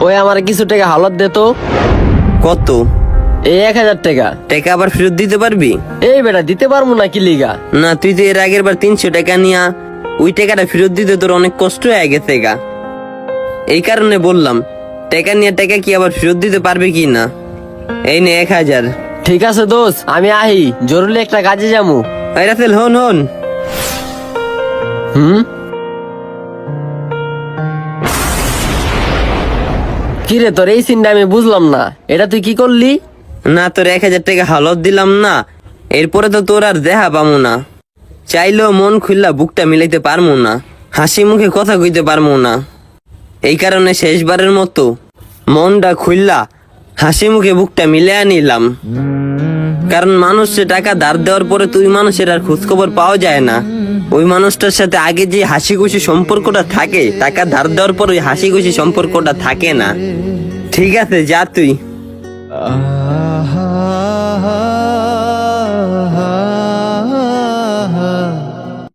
ওই আমার কিছু টাকা হালত দে তো। কত? এই 1000 টাকা। টাকা আবার ফেরত দিতে পারবি? এই বেটা দিতে পারবো না কি লিগা? না, তুই তো এর আগের বার 300 টাকা নিয়া ওই টাকাটা ফেরত দিতে তোর অনেক কষ্ট হয়ে গেছে গা। এই কারণে বললাম টাকা নিয়ে টাকা কি আবার ফেরত দিতে পারবে কি না। এই নে 1000। ঠিক আছে দোষ, আমি আহি, জরুরি একটা কাজে যাবো। এই রাসেল, হন হন। কিরে তোর এই সিনটা আমি বুঝলাম না, এটা তুই কি করলি? না, তোর 1000 টাকা হালত দিলাম না, এরপরে তো তোর আর দেখা পামু না। চাইলেও মন খুললা বুকটা মিলাইতে পারমু না, হাসি মুখে কথা কইতে পারমু না। এই কারণে শেষবারের মতো মনটা খুললা হাসি মুখে বুকটা মিলিয়ে নিলাম। কারণ মানুষে টাকা ধার দেওয়ার পরে তুই মানুষের আর খোঁজখবর পাওয়া যায় না। ওই মানুষটার সাথে আগে যে হাসি খুশি সম্পর্কটা থাকে, টাকা ধার দেওয়ার পর ওই হাসি খুশি সম্পর্কটা থাকে না। ঠিক আছে, যা তুই।